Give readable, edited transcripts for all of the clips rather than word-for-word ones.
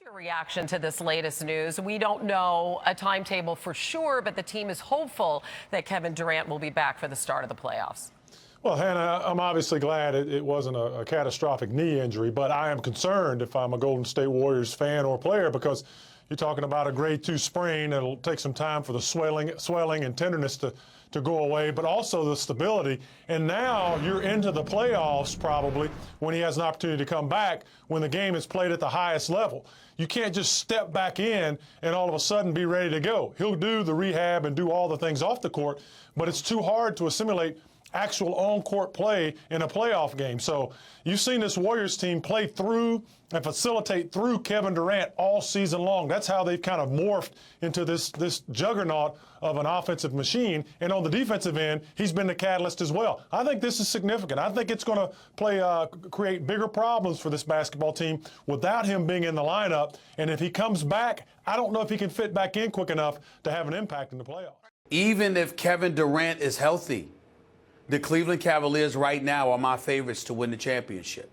Your reaction to this latest news. We don't know a timetable for sure, but the team is hopeful that Kevin Durant will be back for the start of the playoffs. Well, Hannah, I'm obviously glad it wasn't a catastrophic knee injury, but I am concerned if I'm a Golden State Warriors fan or player because you're talking about a grade 2 sprain. It'll take some time for the swelling and tenderness to go away, but also the stability. And now you're into the playoffs probably when he has an opportunity to come back when the game is played at the highest level. You can't just step back in and all of a sudden be ready to go. He'll do the rehab and do all the things off the court, but it's too hard to assimilate actual on-court play in a playoff game. So you've seen this Warriors team play through and facilitate through Kevin Durant all season long. That's how they've kind of morphed into this juggernaut of an offensive machine. And on the defensive end, he's been the catalyst as well. I think this is significant. I think it's going to create bigger problems for this basketball team without him being in the lineup. And if he comes back, I don't know if he can fit back in quick enough to have an impact in the playoffs. Even if Kevin Durant is healthy, the Cleveland Cavaliers right now are my favorites to win the championship.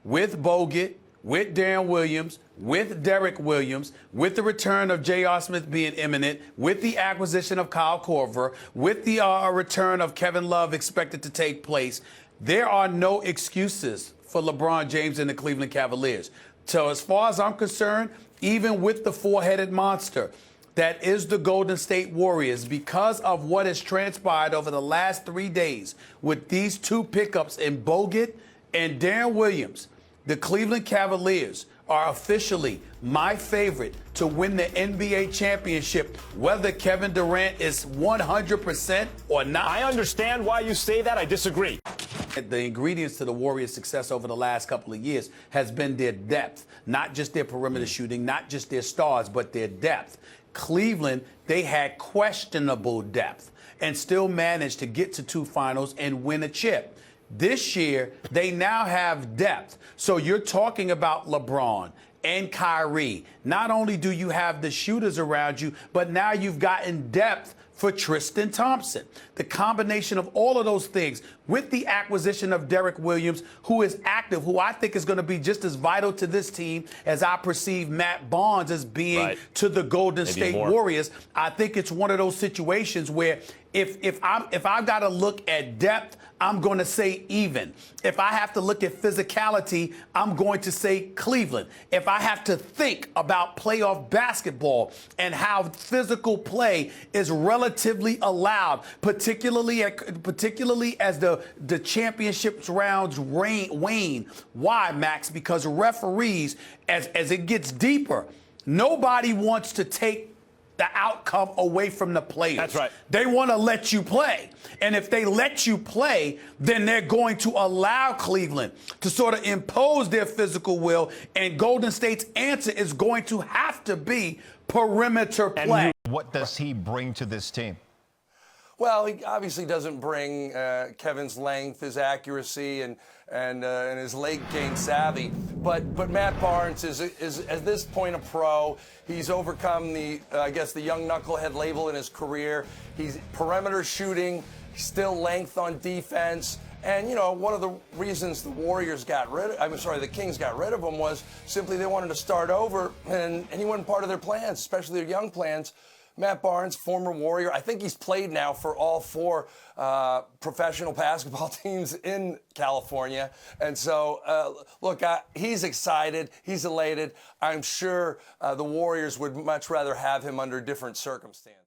With Bogut, with Darren Williams, with Derek Williams, with the return of J.R. Smith being imminent, with the acquisition of Kyle Korver, with the return of Kevin Love expected to take place, there are no excuses for LeBron James and the Cleveland Cavaliers. So as far as I'm concerned, even with the four-headed monster that is the Golden State Warriors, because of what has transpired over the last 3 days with these two pickups in Bogut and Darren Williams, the Cleveland Cavaliers are officially my favorite to win the NBA championship, whether Kevin Durant is 100% or not. I understand why you say that. I disagree. The ingredients to the Warriors' success over the last couple of years has been their depth, not just their perimeter shooting, not just their stars, but their depth. Cleveland, they had questionable depth and still managed to get to 2 finals and win a chip. This year, they now have depth. So you're talking about LeBron and Kyrie. Not only do you have the shooters around you, but now you've gotten depth for Tristan Thompson. The combination of all of those things with the acquisition of Derek Williams, who is active, who I think is going to be just as vital to this team as I perceive Matt Barnes as being to the Golden State Warriors. I think it's one of those situations where if I've got to look at depth, I'm going to say even. If I have to look at physicality, I'm going to say Cleveland. If I have to think about playoff basketball and how physical play is relatively allowed, particularly as the championships rounds wane. Why, Max? Because referees, as it gets deeper, nobody wants to take the outcome away from the players. That's right. They want to let you play. And if they let you play, then they're going to allow Cleveland to sort of impose their physical will. And Golden State's answer is going to have to be perimeter play. What does he bring to this team? Well, he obviously doesn't bring Kevin's length, his accuracy, and his late game savvy. But Matt Barnes is at this point a pro. He's overcome the young knucklehead label in his career. He's perimeter shooting, still length on defense. And, one of the reasons the Kings got rid of him was simply they wanted to start over, and he wasn't part of their plans, especially their young plans. Matt Barnes, former Warrior. I think he's played now for all 4 professional basketball teams in California. And so, look, he's excited. He's elated. I'm sure the Warriors would much rather have him under different circumstances.